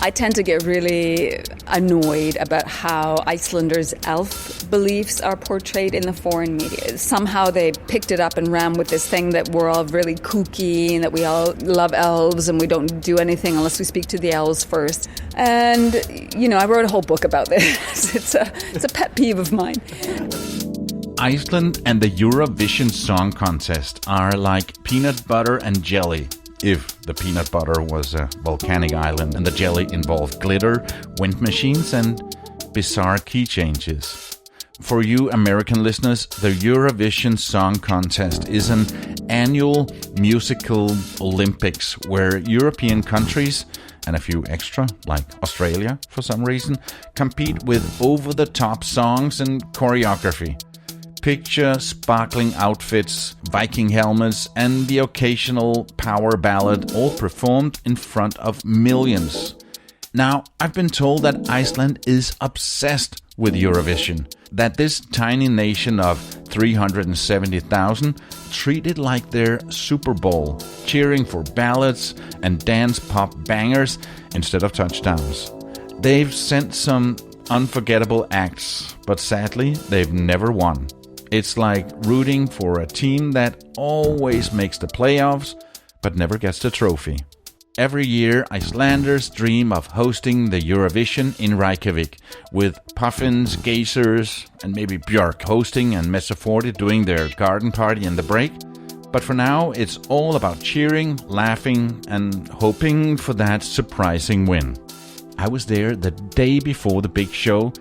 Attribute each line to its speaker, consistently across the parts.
Speaker 1: I tend to get really annoyed about how Icelanders' elf beliefs are portrayed in the foreign media. Somehow they picked it up and ran with this thing that we're all really kooky and that we all love elves and we don't do anything unless we speak to the elves first. And, I wrote a whole book about this. It's a pet peeve of mine.
Speaker 2: Iceland and the Eurovision Song Contest are like peanut butter and jelly. If the peanut butter was a volcanic island and the jelly involved glitter, wind machines, and bizarre key changes. For you American listeners, the Eurovision Song Contest is an annual musical Olympics where European countries, and a few extra, like Australia for some reason, compete with over-the-top songs and choreography. Picture sparkling outfits, Viking helmets, and the occasional power ballad, all performed in front of millions. Now, I've been told that Iceland is obsessed with Eurovision, that this tiny nation of 370,000 treat it like their Super Bowl, cheering for ballads and dance pop bangers instead of touchdowns. They've sent some unforgettable acts, but sadly, they've never won. It's like rooting for a team that always makes the playoffs, but never gets the trophy. Every year, Icelanders dream of hosting the Eurovision in Reykjavik, with puffins, geysers, and maybe Björk hosting and Messa 40 doing their garden party in the break. But for now, it's all about cheering, laughing, and hoping for that surprising win. I was there the day before the big show,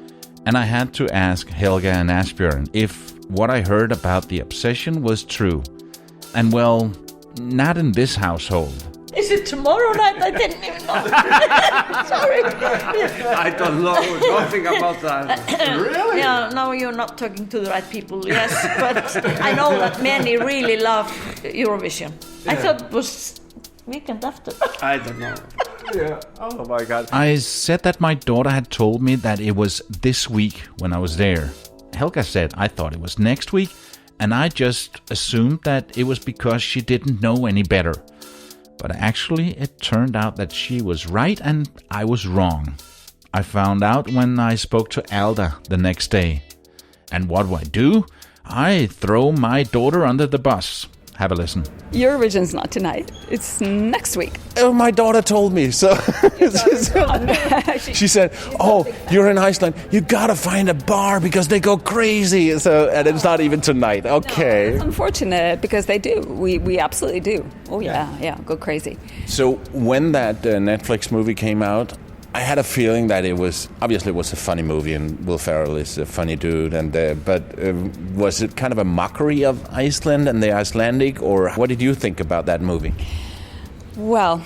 Speaker 2: and I had to ask Helga and Asbjørn if what I heard about the obsession was true. And well, not in this household.
Speaker 3: Is it tomorrow night? I didn't even know. Sorry.
Speaker 4: I don't know nothing about that.
Speaker 3: Really? Yeah, no, you're not talking to the right people, yes. But I know that many really love Eurovision. Yeah. I thought it was weekend after.
Speaker 4: I don't know. Yeah. Oh my God.
Speaker 2: I said that my daughter had told me that it was this week when I was there. Helga said I thought it was next week, and I just assumed that it was because she didn't know any better. But actually, it turned out that she was right and I was wrong. I found out when I spoke to Alda the next day. And what do? I throw my daughter under the bus. Have a listen.
Speaker 1: Eurovision's not tonight. It's next week.
Speaker 5: Oh, my daughter told me. So she said, you're in Iceland. You got to find a bar because they go crazy. So, and it's not even tonight. Okay.
Speaker 1: No, it's unfortunate because they do. We absolutely do. Oh, yeah, go crazy.
Speaker 5: So when that Netflix movie came out, I had a feeling that it was a funny movie, and Will Ferrell is a funny dude. And but was it kind of a mockery of Iceland and the Icelandic, or what did you think about that movie?
Speaker 1: Well,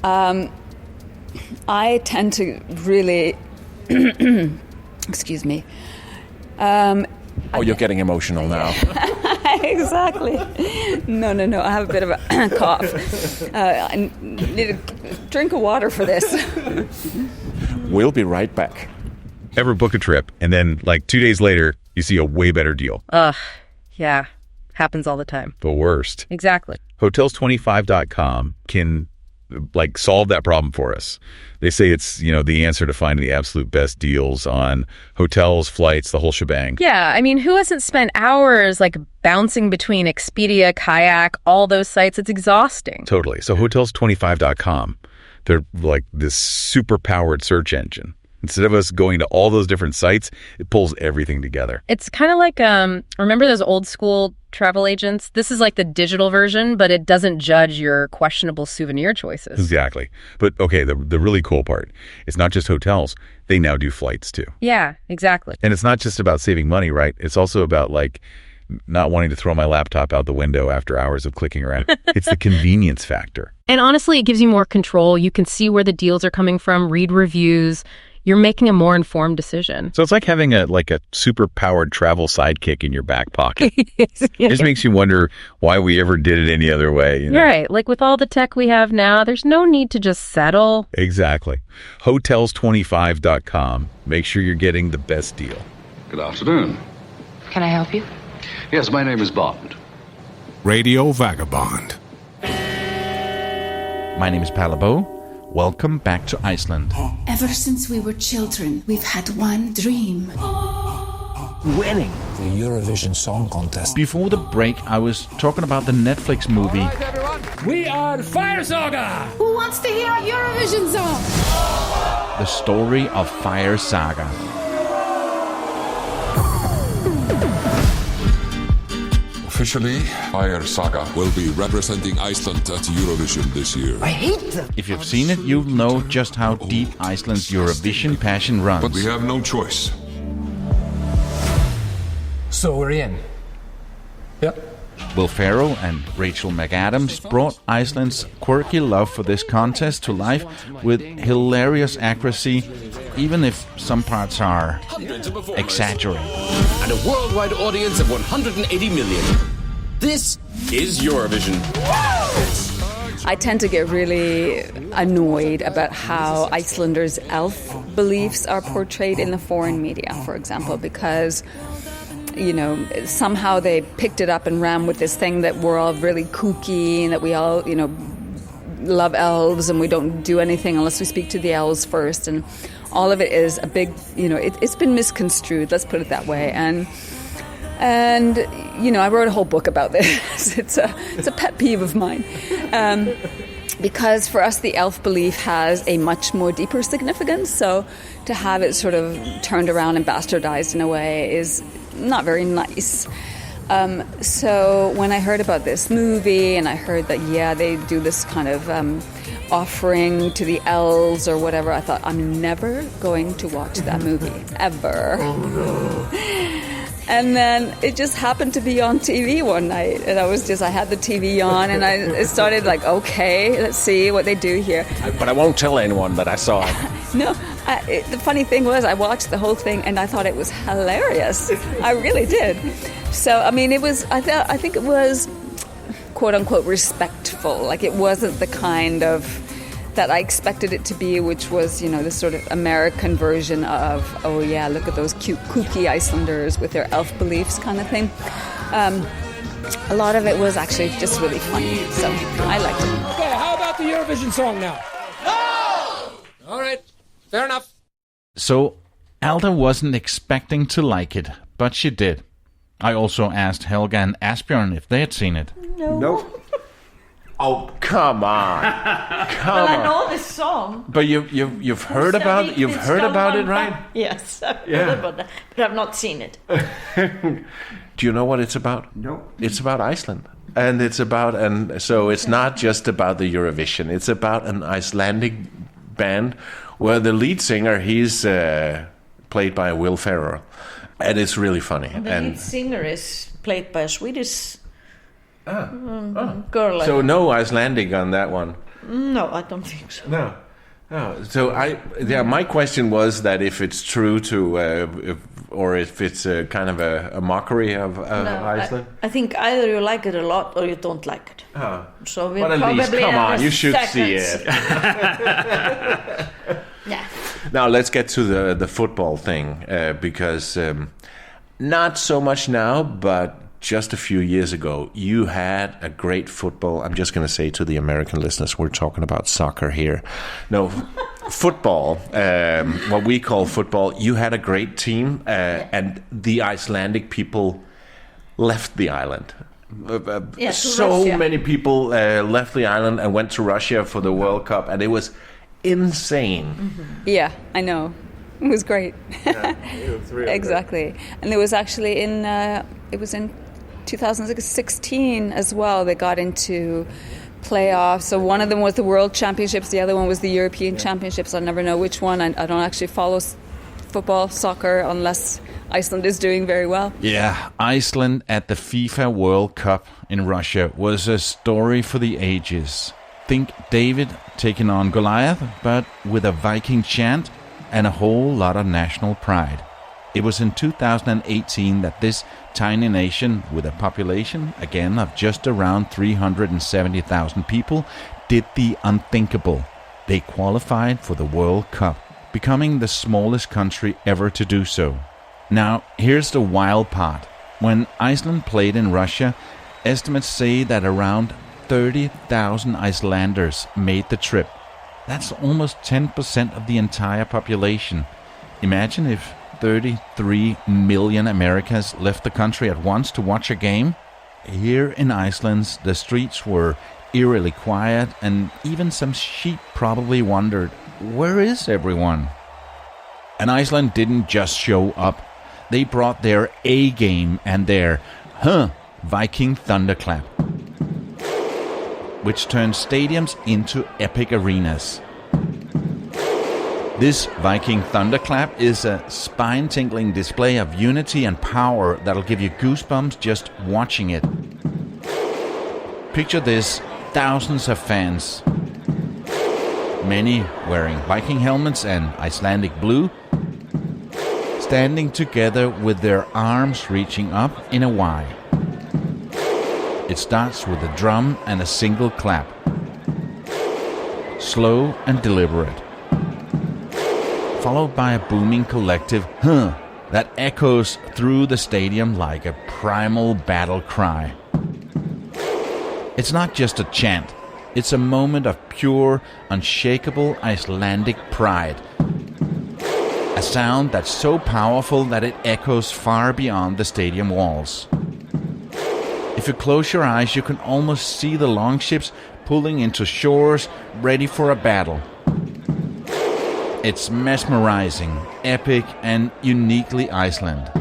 Speaker 1: I tend to really, excuse me.
Speaker 5: You're getting emotional now.
Speaker 1: Exactly. No. I have a bit of a cough. I need a drink of water for this.
Speaker 5: We'll be right back.
Speaker 6: Ever book a trip and then 2 days later you see a way better deal?
Speaker 7: Yeah. Happens all the time.
Speaker 6: The worst.
Speaker 7: Exactly.
Speaker 6: Hotels25.com can solve that problem for us. They say it's, the answer to finding the absolute best deals on hotels, flights, the whole shebang.
Speaker 7: Yeah, I mean, who hasn't spent hours bouncing between Expedia, Kayak, all those sites? It's exhausting.
Speaker 6: Totally. So hotels25.com, they're this super powered search engine. Instead of us going to all those different sites, it pulls everything together.
Speaker 7: It's kind of like, remember those old school travel agents? This is the digital version, but it doesn't judge your questionable souvenir choices.
Speaker 6: Exactly. But okay, the really cool part, it's not just hotels. They now do flights too.
Speaker 7: Yeah, exactly.
Speaker 6: And it's not just about saving money, right? It's also about not wanting to throw my laptop out the window after hours of clicking around. It's the convenience factor.
Speaker 7: And honestly, it gives you more control. You can see where the deals are coming from, read reviews. You're making a more informed decision.
Speaker 6: So it's like having a super powered travel sidekick in your back pocket. It just makes you wonder why we ever did it any other way.
Speaker 7: You're right. With all the tech we have now, there's no need to just settle.
Speaker 6: Exactly. Hotels25.com. Make sure you're getting the best deal.
Speaker 8: Good afternoon.
Speaker 9: Can I help you?
Speaker 8: Yes, my name is Bond.
Speaker 10: Radio Vagabond.
Speaker 2: My name is Palabo. welcome back to Iceland.
Speaker 9: Ever since we were children, we've had one dream.
Speaker 10: Winning the Eurovision Song Contest.
Speaker 2: Before the break, I was talking about the Netflix movie.
Speaker 10: All right, everyone. We are Fire Saga.
Speaker 9: Who wants to hear a Eurovision song?
Speaker 2: The story of Fire Saga.
Speaker 11: Officially, Fire Saga will be representing Iceland at Eurovision this year.
Speaker 10: I hate them.
Speaker 2: If you've seen it, you'll know just how deep Iceland's Eurovision passion runs.
Speaker 11: But we have no choice.
Speaker 10: So we're in. Yep.
Speaker 2: Will Ferrell and Rachel McAdams brought Iceland's quirky love for this contest to life with hilarious accuracy, even if some parts are exaggerated.
Speaker 12: And a worldwide audience of 180 million. This is Eurovision.
Speaker 1: I tend to get really annoyed about how Icelanders' elf beliefs are portrayed in the foreign media, for example, because somehow they picked it up and ran with this thing that we're all really kooky and that we all, love elves and we don't do anything unless we speak to the elves first. And all of it is a big, it's been misconstrued, let's put it that way. And I wrote a whole book about this. It's a pet peeve of mine. Because for us, the elf belief has a much more deeper significance. So to have it sort of turned around and bastardized in a way is not very nice. So when I heard about this movie and I heard that, they do this kind of offering to the elves or whatever, I thought, I'm never going to watch that movie, ever. Oh, no. And then it just happened to be on TV one night. And I had the TV on and I started like, okay, let's see what they do here.
Speaker 5: But I won't tell anyone that I saw it.
Speaker 1: No, the funny thing was I watched the whole thing and I thought it was hilarious. I really did. So, I mean, I think it was, quote unquote, respectful. Like it wasn't the kind of that I expected it to be, which was, this sort of American version of, oh yeah, look at those cute, kooky Icelanders with their elf beliefs kind of thing. A lot of it was actually just really funny, so I liked it.
Speaker 10: Okay, how about the Eurovision song now? No! All right, fair enough.
Speaker 2: So, Alda wasn't expecting to like it, but she did. I also asked Helga and Asbjørn if they had seen it.
Speaker 3: No.
Speaker 4: Nope.
Speaker 5: Oh, come on.
Speaker 3: I know this song.
Speaker 2: But you've heard about it? You've heard about it, right?
Speaker 3: Yes, I've heard about that, but I've not seen it.
Speaker 5: Do you know what it's about?
Speaker 4: No.
Speaker 5: It's about Iceland. And so it's not just about the Eurovision. It's about an Icelandic band where the lead singer, he's played by Will Ferrell. And it's really funny.
Speaker 3: And the lead singer is played by a Swedish girl.
Speaker 5: So no Icelandic on that one?
Speaker 3: No, I don't think so.
Speaker 5: No. Oh, so my question was that if it's true to, or if it's kind of a mockery of Iceland.
Speaker 3: I think either you like it a lot or you don't like it.
Speaker 5: Oh.
Speaker 3: So we'll
Speaker 5: but at
Speaker 3: probably
Speaker 5: least, come on, you should
Speaker 3: seconds.
Speaker 5: see it.
Speaker 3: Yeah.
Speaker 5: Now let's get to the football thing because not so much now, but just a few years ago, you had a great football. I'm just going to say to the American listeners, we're talking about soccer here. No, football, what we call football. You had a great team, and the Icelandic people left the island. So
Speaker 3: Russia.
Speaker 5: many people left the island and went to Russia for the World Cup, and it was insane.
Speaker 1: Mm-hmm. Yeah, I know. It was great.
Speaker 5: Yeah, it was really
Speaker 1: exactly.
Speaker 5: great.
Speaker 1: And it was actually in 2016 as well. They got into playoffs. So one of them was the World Championships. The other one was the European Championships. I'll never know which one. I don't actually follow football, soccer, unless Iceland is doing very well.
Speaker 2: Yeah, Iceland at the FIFA World Cup in Russia was a story for the ages. Think David taking on Goliath, but with a Viking chant and a whole lot of national pride. It was in 2018 that this tiny nation, with a population, again, of just around 370,000 people, did the unthinkable. They qualified for the World Cup, becoming the smallest country ever to do so. Now, here's the wild part. When Iceland played in Russia, estimates say that around 30,000 Icelanders made the trip. That's almost 10% of the entire population. Imagine if 33 million Americans left the country at once to watch a game. Here in Iceland, the streets were eerily quiet, and even some sheep probably wondered, where is everyone? And Iceland didn't just show up. They brought their A game and their Viking thunderclap, which turned stadiums into epic arenas. This Viking thunderclap is a spine-tingling display of unity and power that'll give you goosebumps just watching it. Picture this, thousands of fans, many wearing Viking helmets and Icelandic blue, standing together with their arms reaching up in a Y. It starts with a drum and a single clap. Slow and deliberate. Followed by a booming collective that echoes through the stadium like a primal battle cry. It's not just a chant. It's a moment of pure, unshakable Icelandic pride. A sound that's so powerful that it echoes far beyond the stadium walls. If you close your eyes, you can almost see the longships pulling into shores, ready for a battle. It's mesmerizing, epic, and uniquely Iceland.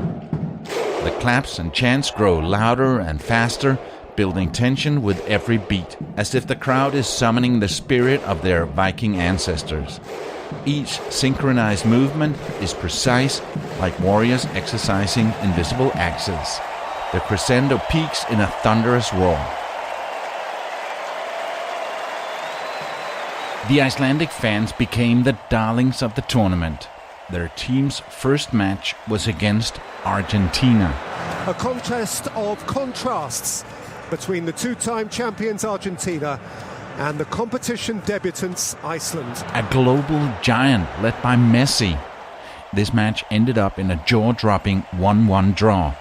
Speaker 2: The claps and chants grow louder and faster, building tension with every beat, as if the crowd is summoning the spirit of their Viking ancestors. Each synchronized movement is precise, like warriors exercising invisible axes. The crescendo peaks in a thunderous roar. The Icelandic fans became the darlings of the tournament. Their team's first match was against Argentina.
Speaker 13: A contest of contrasts between the two-time champions Argentina and the competition debutants Iceland.
Speaker 2: A global giant led by Messi. This match ended up in a jaw-dropping 1-1 draw,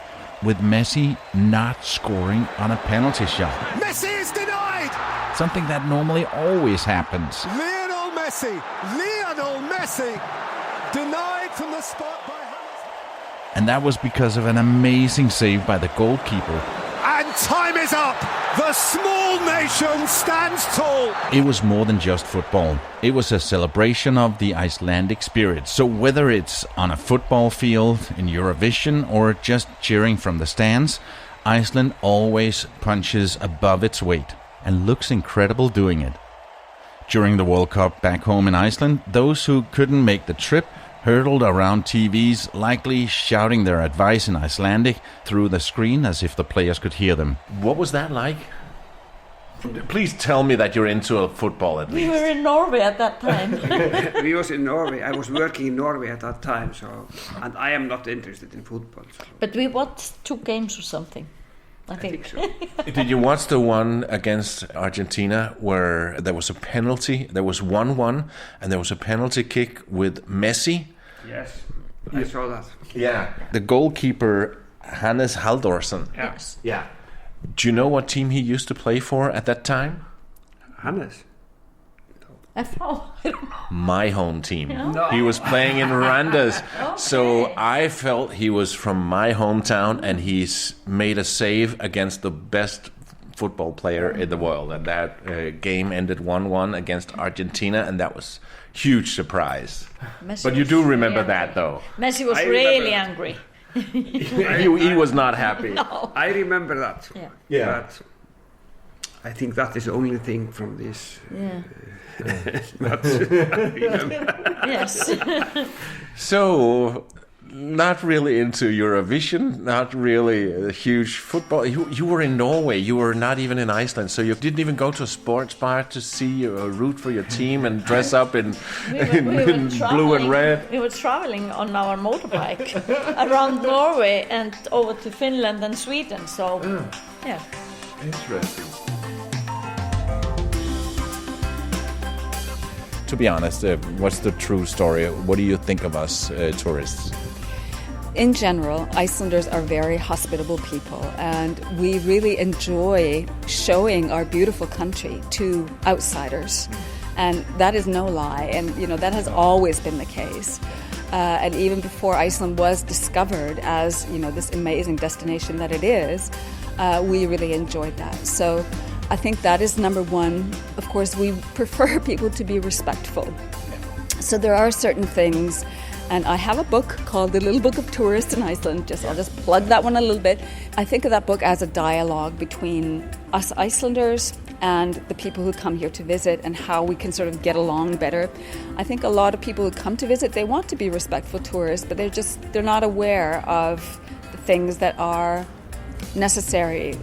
Speaker 2: with Messi not scoring on a penalty shot.
Speaker 13: Messi is denied!
Speaker 2: Something that normally always happens.
Speaker 13: Lionel Messi, denied from the spot by Hannes.
Speaker 2: And that was because of an amazing save by the goalkeeper.
Speaker 13: And time is up! The small nation stands tall!
Speaker 2: It was more than just football. It was a celebration of the Icelandic spirit. So whether it's on a football field, in Eurovision, or just cheering from the stands, Iceland always punches above its weight and looks incredible doing it. During the World Cup back home in Iceland, those who couldn't make the trip hurtled around TVs, likely shouting their advice in Icelandic through the screen as if the players could hear them.
Speaker 5: What was that like? Please tell me that you're into football at least.
Speaker 3: We were in Norway at that time.
Speaker 4: We was in Norway. I was working in Norway at that time, and I am not interested in football. So.
Speaker 3: But we watched 2 games or something. I think
Speaker 4: so.
Speaker 5: Did you watch the one against Argentina where there was a penalty? There was 1-1 and there was a penalty kick with Messi.
Speaker 4: Yes, I saw that.
Speaker 5: Yeah. The goalkeeper, Hannes Halldórsson.
Speaker 4: Yes.
Speaker 5: Yeah. Do you know what team he used to play for at that time?
Speaker 4: Hannes.
Speaker 5: My home team.
Speaker 4: No.
Speaker 5: He was playing in Randers. Okay. So I felt he was from my hometown and he's made a save against the best football player in the world. And that game ended 1-1 against Argentina, and that was huge surprise.
Speaker 3: Messi,
Speaker 5: but you do remember that, though.
Speaker 3: Messi was really angry.
Speaker 5: he was not happy.
Speaker 3: No.
Speaker 4: I remember that.
Speaker 5: Yeah.
Speaker 4: But I think that is the only thing from this.
Speaker 3: Yes.
Speaker 5: So, not really into Eurovision, not really a huge football. You were in Norway, you were not even in Iceland, so you didn't even go to a sports bar to see or root for your team and dress up in blue and red?
Speaker 3: We were traveling on our motorbike around Norway and over to Finland and Sweden, so yeah.
Speaker 5: Interesting. To be honest, what's the true story? What do you think of us tourists?
Speaker 1: In general, Icelanders are very hospitable people, and we really enjoy showing our beautiful country to outsiders. And that is no lie, and that has always been the case. And even before Iceland was discovered as this amazing destination that it is, we really enjoyed that. So I think that is number one. Of course, we prefer people to be respectful. So there are certain things, and I have a book called The Little Book of Tourists in Iceland. I'll just plug that one a little bit. I think of that book as a dialogue between us Icelanders and the people who come here to visit, and how we can sort of get along better. I think a lot of people who come to visit, they want to be respectful tourists, but they're not aware of the things that are necessary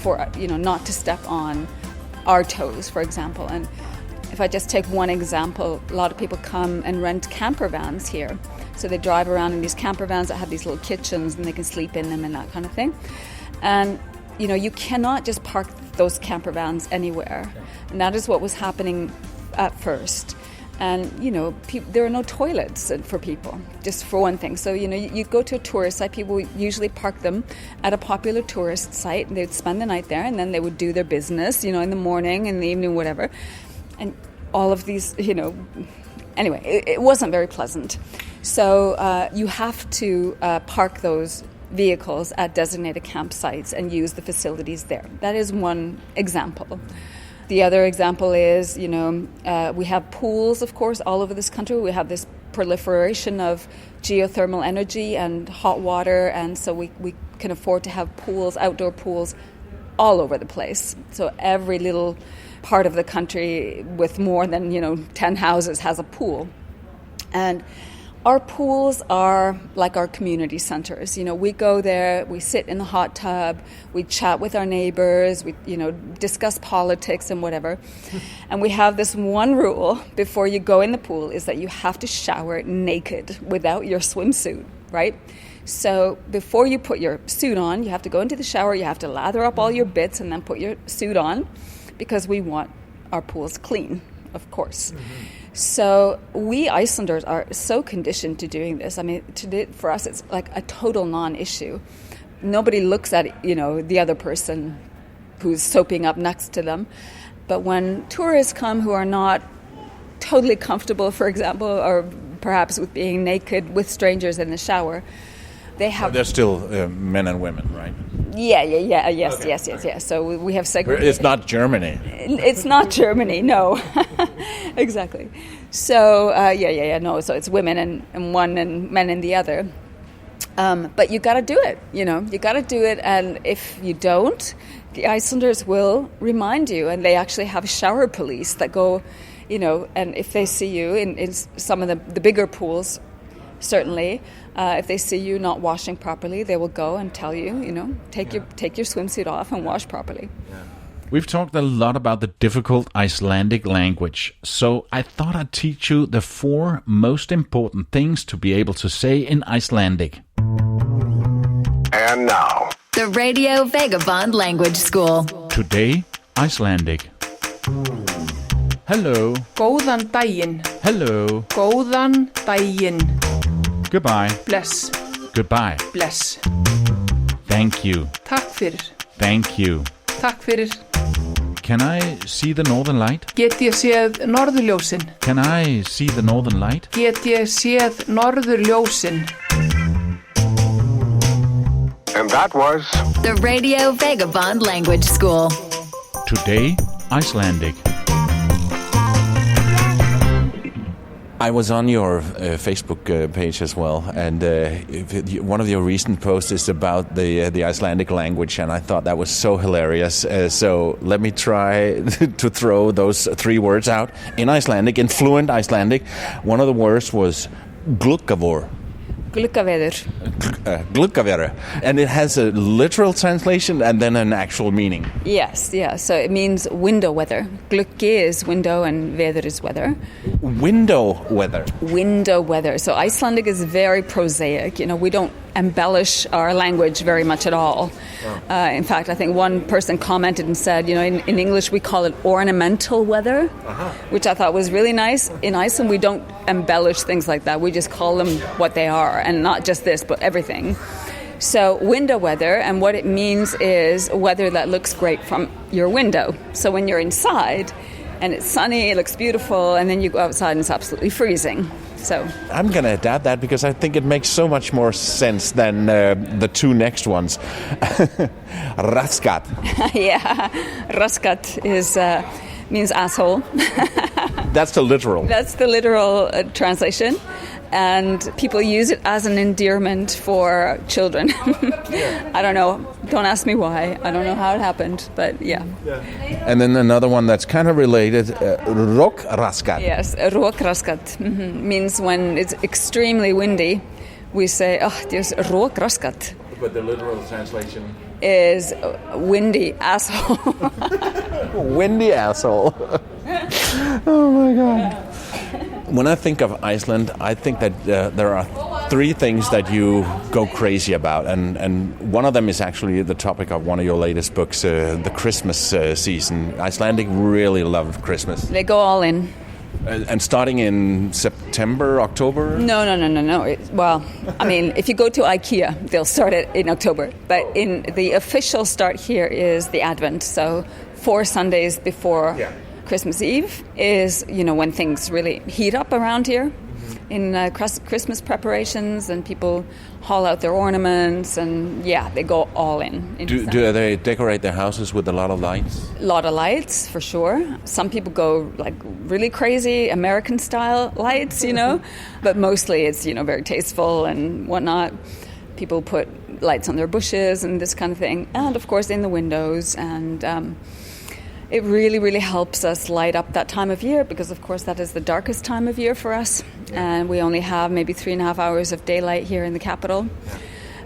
Speaker 1: for not to step on our toes, for example. And if I just take one example, a lot of people come and rent camper vans here. So they drive around in these camper vans that have these little kitchens and they can sleep in them and that kind of thing. And you cannot just park those camper vans anywhere. And that is what was happening at first. And, there are no toilets for people, just for one thing. So, you go to a tourist site, people usually park them at a popular tourist site, and they'd spend the night there, and then they would do their business, in the morning, in the evening, whatever. And all of these, anyway, it wasn't very pleasant. So you have to park those vehicles at designated campsites and use the facilities there. That is one example. The other example is, we have pools, of course, all over this country. We have this proliferation of geothermal energy and hot water, and so we can afford to have pools, outdoor pools, all over the place. So every little part of the country with more than, 10 houses has a pool. And our pools are like our community centers. We go there, we sit in the hot tub, we chat with our neighbors, we, discuss politics and whatever. And we have this one rule before you go in the pool is that you have to shower naked without your swimsuit, right? So before you put your suit on, you have to go into the shower, you have to lather up all your bits and then put your suit on, because we want our pools clean, of course. Mm-hmm. So we Icelanders are so conditioned to doing this. I mean, for us, it's like a total non-issue. Nobody looks at, the other person who's soaping up next to them. But when tourists come who are not totally comfortable, for example, or perhaps with being naked with strangers in the shower, they have...
Speaker 5: They're still men and women, right?
Speaker 1: Yes. So we have segregated.
Speaker 5: It's not Germany.
Speaker 1: It's not Germany, no. Exactly. So, no, so it's women in one and men in the other. But you got to do it, you got to do it. And if you don't, the Icelanders will remind you. And they actually have shower police that go, and if they see you in some of the bigger pools, certainly, if they see you not washing properly, they will go and tell you, take your swimsuit off and wash properly.
Speaker 2: Yeah. We've talked a lot about the difficult Icelandic language, so I thought I'd teach you the 4 most important things to be able to say in Icelandic.
Speaker 14: And now,
Speaker 15: the Radio Vagabond Language School.
Speaker 2: Today, Icelandic. Hello.
Speaker 16: Góðan daginn.
Speaker 2: Hello.
Speaker 16: Góðan daginn.
Speaker 2: Goodbye.
Speaker 16: Bless.
Speaker 2: Goodbye.
Speaker 16: Bless.
Speaker 2: Thank you.
Speaker 16: Takk fyrir.
Speaker 2: Thank you.
Speaker 16: Takk fyrir.
Speaker 2: Can I see the northern light?
Speaker 16: Get ég séð norðurljósin?
Speaker 2: Can I see the northern light?
Speaker 16: Get ég séð norðurljósin?
Speaker 14: And that was
Speaker 15: the Radio Vagabond Language School.
Speaker 2: Today, Icelandic.
Speaker 5: I was on your Facebook page as well, and one of your recent posts is about the Icelandic language, and I thought that was so hilarious. So let me try to throw those 3 words out in Icelandic, in fluent Icelandic. One of the words was gluggaveður. Gluggaveður. And it has a literal translation and then an actual meaning.
Speaker 1: Yes, yeah. So it means window weather. Gluggi is window and veður is weather.
Speaker 5: Window weather.
Speaker 1: Window weather. So Icelandic is very prosaic. We don't embellish our language very much at all. In fact, I think one person commented and said, in English we call it ornamental weather, which I thought was really nice. In Iceland we don't embellish things like that. We just call them what they are, and not just this, but everything. So window weather, and what it means is weather that looks great from your window. So when you're inside, and it's sunny, it looks beautiful, and then you go outside and it's absolutely freezing. So
Speaker 5: I'm going to adapt that because I think it makes so much more sense than the two next ones. Raskat.
Speaker 1: Yeah, raskat is means asshole.
Speaker 5: That's the literal.
Speaker 1: That's the literal translation. And people use it as an endearment for children. I don't know. Don't ask me why. I don't know how it happened, but yeah.
Speaker 5: And then another one that's kind of related, råkraskat.
Speaker 1: Yes, råkraskat means when it's extremely windy, we say, oh, there's råkraskat.
Speaker 5: But the literal translation
Speaker 1: is windy asshole.
Speaker 5: Windy asshole. Oh my God. When I think of Iceland, I think that there are three things that you go crazy about, and one of them is actually the topic of one of your latest books, the Christmas season. Icelandic really love Christmas.
Speaker 1: They go all in.
Speaker 5: And starting in September, October?
Speaker 1: No. Well, I mean, if you go to IKEA, they'll start it in October. But in the official start here is the Advent, so 4 Sundays before Christmas Eve is, when things really heat up around here in Christmas preparations, and people haul out their ornaments, and they go all in.
Speaker 5: Do they decorate their houses with a lot of lights?
Speaker 1: A lot of lights, for sure. Some people go like really crazy American style lights, but mostly it's, very tasteful and whatnot. People put lights on their bushes and this kind of thing, and of course in the windows, and it really, really helps us light up that time of year because, of course, that is the darkest time of year for us. And we only have maybe 3.5 hours of daylight here in the capital.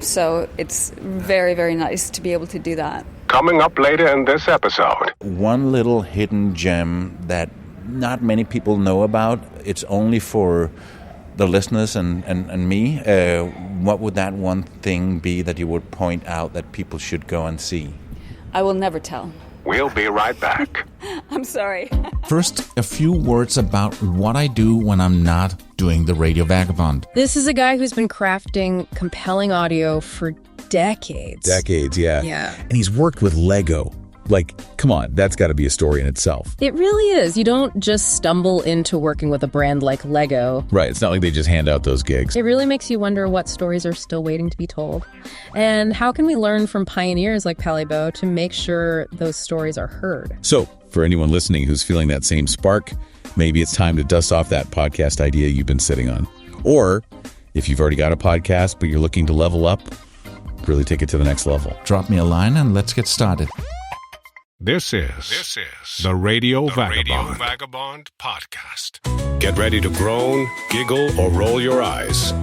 Speaker 1: So it's very, very nice to be able to do that.
Speaker 14: Coming up later in this episode.
Speaker 5: One little hidden gem that not many people know about. It's only for the listeners and me. What would that one thing be that you would point out that people should go and see?
Speaker 1: I will never tell.
Speaker 14: We'll be right back.
Speaker 1: I'm sorry.
Speaker 2: First, a few words about what I do when I'm not doing the Radio Vagabond.
Speaker 7: This is a guy who's been crafting compelling audio for decades.
Speaker 6: Decades, yeah.
Speaker 7: Yeah.
Speaker 6: And he's worked with Lego. Like, come on, that's got to be a story in itself.
Speaker 7: It really is. You don't just stumble into working with a brand like Lego.
Speaker 6: Right. It's not like they just hand out those gigs.
Speaker 7: It really makes you wonder what stories are still waiting to be told. And how can we learn from pioneers like Palebo to make sure those stories are heard?
Speaker 6: So, for anyone listening who's feeling that same spark, maybe it's time to dust off that podcast idea you've been sitting on. Or, if you've already got a podcast but you're looking to level up, really take it to the next level.
Speaker 2: Drop me a line and let's get started.
Speaker 17: This is the Radio Vagabond podcast. Get ready to groan, giggle, or roll your eyes.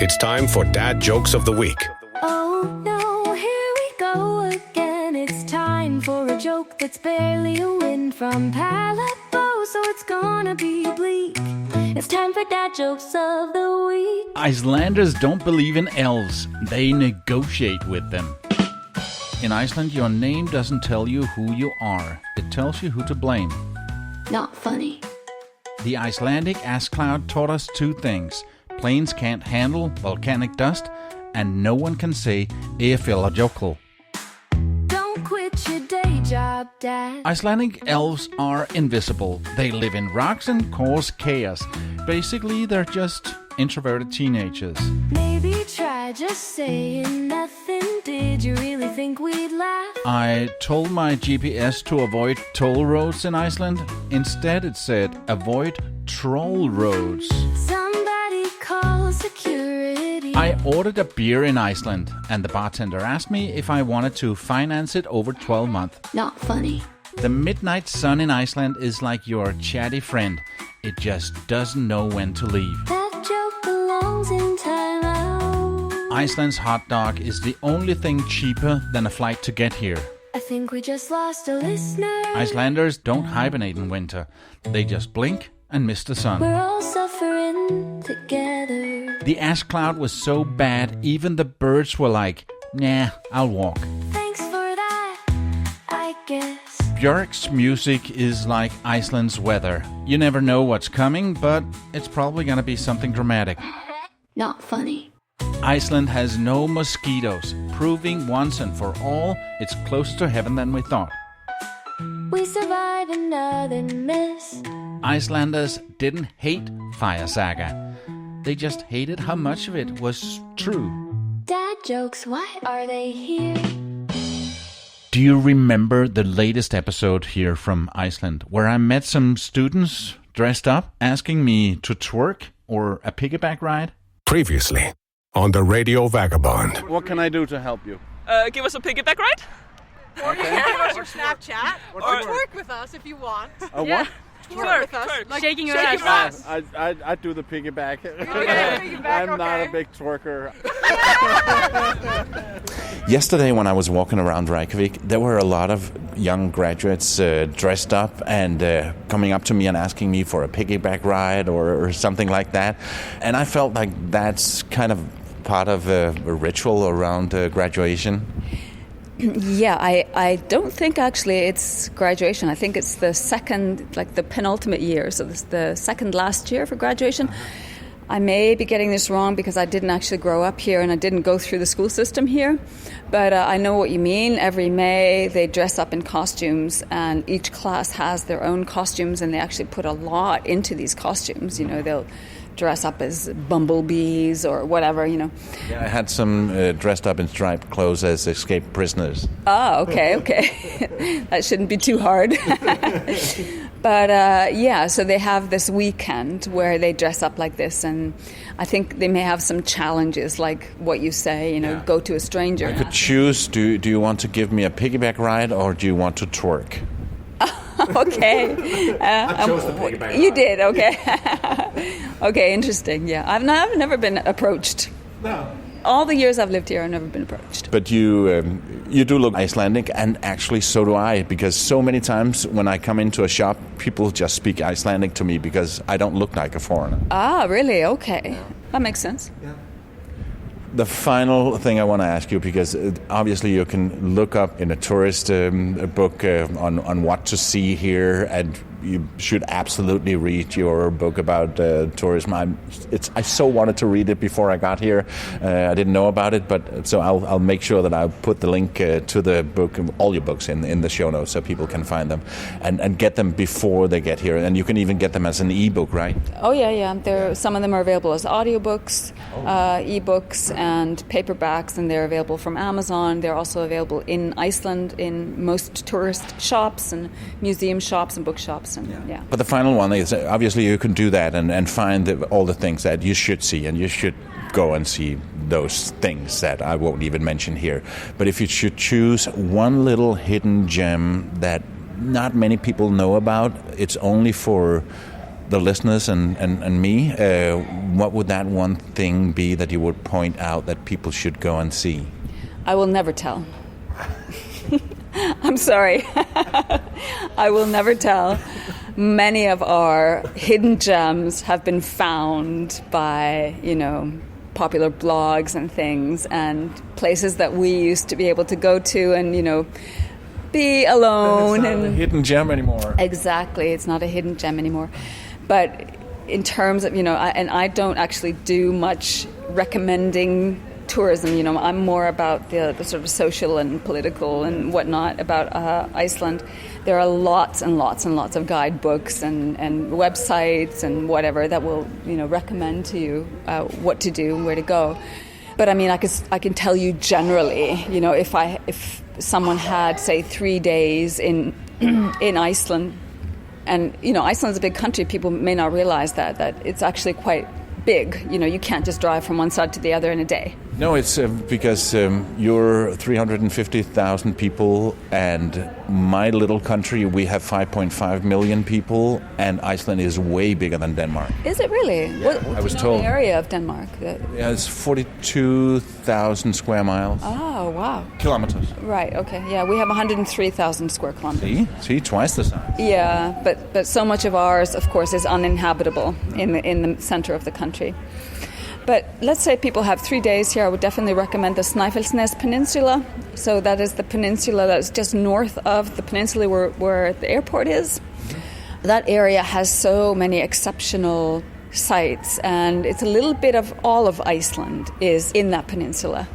Speaker 17: It's time for Dad Jokes of the Week.
Speaker 18: Oh no, here we go again. It's time for a joke that's barely a win from Palebo, so it's gonna be bleak. It's time for Dad Jokes of the Week.
Speaker 2: Icelanders don't believe in elves. They negotiate with them. In Iceland, your name doesn't tell you who you are. It tells you who to blame.
Speaker 9: Not funny.
Speaker 2: The Icelandic ash cloud taught us 2 things. Planes can't handle volcanic dust, and no one can say Eyjafjallajökull.
Speaker 18: Don't quit your day job, Dad.
Speaker 2: Icelandic elves are invisible. They live in rocks and cause chaos. Basically, they're just introverted teenagers.
Speaker 18: Maybe try just saying nothing. Did you really think we'd laugh?
Speaker 2: I told my GPS to avoid toll roads in Iceland. Instead, it said, avoid troll roads.
Speaker 18: Somebody call security.
Speaker 2: I ordered a beer in Iceland, and the bartender asked me if I wanted to finance it over 12 months.
Speaker 9: Not funny.
Speaker 2: The midnight sun in Iceland is like your chatty friend. It just doesn't know when to leave.
Speaker 18: That joke belongs in time out.
Speaker 2: Iceland's hot dog is the only thing cheaper than a flight to get here.
Speaker 18: I think we just lost a listener.
Speaker 2: Icelanders don't hibernate in winter. They just blink and miss the sun.
Speaker 18: We're all suffering together.
Speaker 2: The ash cloud was so bad, even the birds were like, nah, I'll walk.
Speaker 18: Thanks for that, I guess.
Speaker 2: Björk's music is like Iceland's weather. You never know what's coming, but it's probably gonna be something dramatic.
Speaker 9: Not funny.
Speaker 2: Iceland has no mosquitoes, proving once and for all it's closer to heaven than we thought.
Speaker 18: We survive another miss.
Speaker 2: Icelanders didn't hate Fire Saga. They just hated how much of it was true.
Speaker 18: Dad jokes, why are they here?
Speaker 2: Do you remember the latest episode here from Iceland, where I met some students dressed up asking me to twerk or a piggyback ride?
Speaker 17: Previously on the Radio Vagabond.
Speaker 5: What can I do to help you?
Speaker 19: Give us a piggyback ride?
Speaker 20: Or you can give us your Snapchat. Or twerk with us if you want.
Speaker 5: What?
Speaker 20: Twerk with us.
Speaker 19: Twerk.
Speaker 20: Like
Speaker 19: Shaking your
Speaker 20: ass.
Speaker 5: I do the piggyback.
Speaker 20: Piggyback,
Speaker 5: I'm not
Speaker 20: okay.
Speaker 5: a big twerker. Yesterday when I was walking around Reykjavik, there were a lot of young graduates dressed up and coming up to me and asking me for a piggyback ride or something like that. And I felt like that's kind of part of a ritual around graduation.
Speaker 1: Yeah, I don't think actually it's graduation. I think it's the second, like the penultimate year. So this is the second last year for graduation. I may be getting this wrong because I didn't actually grow up here and I didn't go through the school system here. But I know what you mean. Every May they dress up in costumes and each class has their own costumes and they actually put a lot into these costumes. You know, they'll dress up as bumblebees or whatever, you know.
Speaker 5: Yeah, I had some dressed up in striped clothes as escaped prisoners.
Speaker 1: Ah, okay. That shouldn't be too hard. But yeah, so they have this weekend where they dress up like this, and I think they may have some challenges, like what you say, you know, go to a stranger.
Speaker 5: I could choose, do you want to give me a piggyback ride or do you want to twerk?
Speaker 1: Okay.
Speaker 5: I chose the piggyback ride.
Speaker 1: You did, okay. Okay, interesting, yeah. I've never been approached.
Speaker 5: No.
Speaker 1: All the years I've lived here, I've never been approached.
Speaker 5: But you do look Icelandic, and actually so do I, because so many times when I come into a shop, people just speak Icelandic to me because I don't look like a foreigner.
Speaker 1: Ah, really? Okay. That makes sense.
Speaker 5: Yeah. The final thing I want to ask you, because obviously you can look up in a tourist book on what to see here, and you should absolutely read your book about tourism. I so wanted to read it before I got here. I didn't know about it, but so I'll make sure that I'll put the link to the book, all your books, in the show notes so people can find them and get them before they get here. And you can even get them as an ebook, right?
Speaker 1: Oh yeah. Some of them are available as audiobooks, ebooks, and paperbacks, and they're available from Amazon. They're also available in Iceland in most tourist shops and museum shops and bookshops. And, yeah.
Speaker 5: But the final one is, obviously you can do that and find all the things that you should see, and you should go and see those things that I won't even mention here. But if you should choose one little hidden gem that not many people know about, it's only for the listeners and me, what would that one thing be that you would point out that people should go and see?
Speaker 1: I will never tell. I'm sorry. I will never tell. Many of our hidden gems have been found by, popular blogs and things, and places that we used to be able to go to and, be alone.
Speaker 5: It's not a hidden gem anymore.
Speaker 1: Exactly. It's not a hidden gem anymore. But in terms of, and I don't actually do much recommending tourism. I'm more about the sort of social and political and whatnot about Iceland. There are lots and lots and lots of guidebooks and websites and whatever that will, recommend to you what to do and where to go. But I mean, I can tell you generally, if someone had, say, 3 days in Iceland, and Iceland's a big country. People may not realize that it's actually quite big. You can't just drive from one side to the other in a day.
Speaker 5: No, it's because you're 350,000 people, and my little country, we have 5.5 million people, and Iceland is way bigger than Denmark.
Speaker 1: Is it really?
Speaker 5: Yeah, I was told.
Speaker 1: The area of Denmark?
Speaker 5: Yeah, it's 42,000 square miles.
Speaker 1: Oh, wow.
Speaker 5: Kilometers.
Speaker 1: Right, okay. Yeah, we have 103,000 square kilometers.
Speaker 5: See, twice the size.
Speaker 1: Yeah, but so much of ours, of course, is uninhabitable in the center of the country. But let's say people have 3 days here. I would definitely recommend the Snæfellsnes Peninsula. So that is the peninsula that is just north of the peninsula where the airport is. That area has so many exceptional sites, and it's a little bit of all of Iceland is in that peninsula.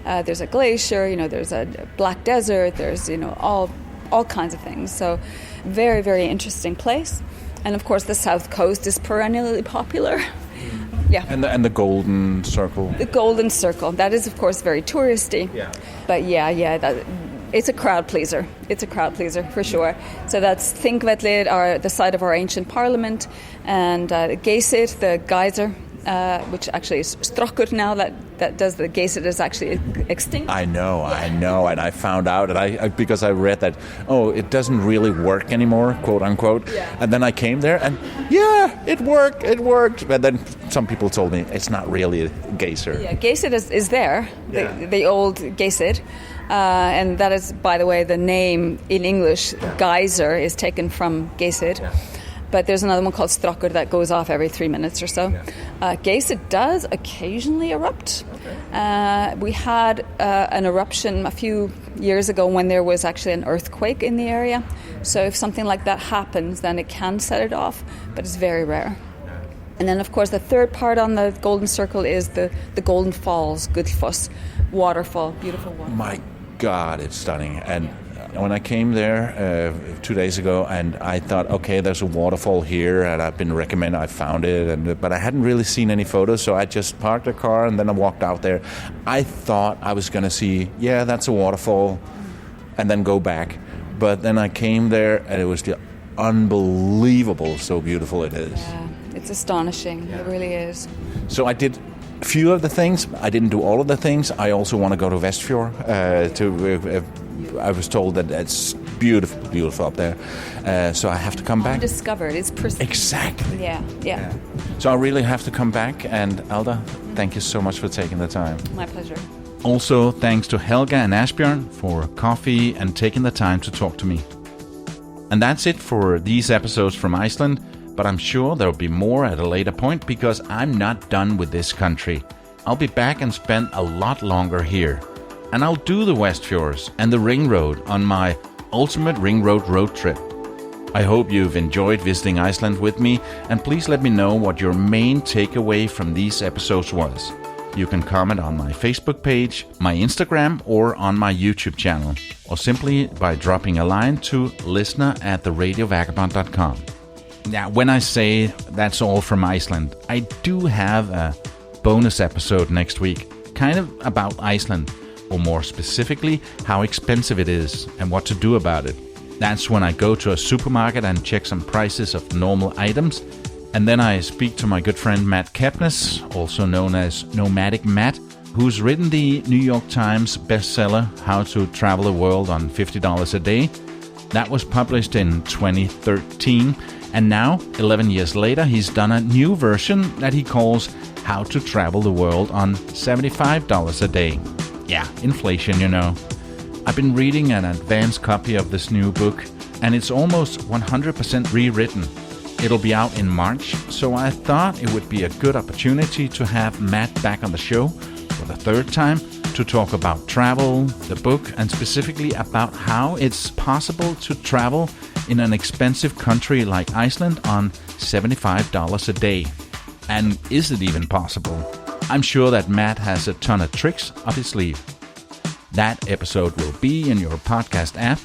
Speaker 1: There's a glacier, there's a black desert, there's, all all kinds of things. So very, very interesting place. And of course, the south coast is perennially popular. Yeah.
Speaker 5: And the Golden Circle.
Speaker 1: The Golden Circle. That is, of course, very touristy.
Speaker 5: Yeah.
Speaker 1: But it's a crowd pleaser. It's a crowd pleaser, for sure. So that's Þingvellir, the site of our ancient parliament, and Geysir, the geyser, which actually is Strokkur now, that does the Geysir is actually extinct.
Speaker 5: I know, and I found out, and because I read that, it doesn't really work anymore, quote unquote, and then I came there, and it worked, but then some people told me it's not really a Geysir.
Speaker 1: Yeah, Geysir is there, the old Geysir, and that is, by the way, the name in English, geyser, is taken from Geysir. Yeah. But there's another one called Strokkur that goes off every 3 minutes or so. Geysir does occasionally erupt. Okay. We had an eruption a few years ago when there was actually an earthquake in the area. So if something like that happens, then it can set it off, but it's very rare. And then, of course, the third part on the Golden Circle is the Golden Falls, Gullfoss waterfall, beautiful waterfall.
Speaker 5: My God, it's stunning. And when I came there 2 days ago, and I thought, okay, there's a waterfall here, and I've been recommended, I found it, but I hadn't really seen any photos, so I just parked the car, and then I walked out there. I thought I was going to see, that's a waterfall, and then go back. But then I came there, and it was just unbelievable, so beautiful it is.
Speaker 1: Yeah, it's astonishing. Yeah. It really is.
Speaker 5: So I did a few of the things. I didn't do all of the things. I also want to go to Vestfjord I was told that it's beautiful up there. So I have to come back.
Speaker 1: Discovered. It's pristine.
Speaker 5: Exactly.
Speaker 1: Yeah.
Speaker 5: So I really have to come back. And Alda, thank you so much for taking the time.
Speaker 1: My pleasure.
Speaker 2: Also, thanks to Helga and Asbjørn for coffee and taking the time to talk to me. And that's it for these episodes from Iceland. But I'm sure there'll be more at a later point because I'm not done with this country. I'll be back and spend a lot longer here. And I'll do the Westfjords and the Ring Road on my ultimate Ring Road road trip. I hope you've enjoyed visiting Iceland with me, and please let me know what your main takeaway from these episodes was. You can comment on my Facebook page, my Instagram, or on my YouTube channel, or simply by dropping a line to listener@theradiovagabond.com. Now, when I say that's all from Iceland, I do have a bonus episode next week, kind of about Iceland, or more specifically, how expensive it is and what to do about it. That's when I go to a supermarket and check some prices of normal items, and then I speak to my good friend Matt Kepnes, also known as Nomadic Matt, who's written the New York Times bestseller, How to Travel the World on $50 a Day. That was published in 2013. And now, 11 years later, he's done a new version that he calls How to Travel the World on $75 a Day. Yeah, inflation, you know. I've been reading an advanced copy of this new book, and it's almost 100% rewritten. It'll be out in March, so I thought it would be a good opportunity to have Matt back on the show for the third time to talk about travel, the book, and specifically about how it's possible to travel in an expensive country like Iceland on $75 a day. And is it even possible? I'm sure that Matt has a ton of tricks up his sleeve. That episode will be in your podcast app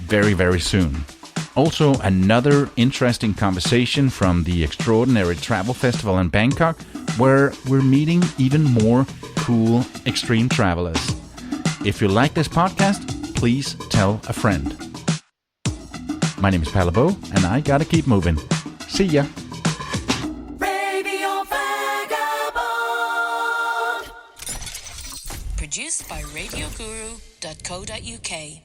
Speaker 2: very, very soon. Also, another interesting conversation from the Extraordinary Travel Festival in Bangkok, where we're meeting even more cool extreme travelers. If you like this podcast, please tell a friend. My name is Palabo, and I gotta keep moving. See ya.
Speaker 15: Radio Vagabond. Produced by RadioGuru.co.uk.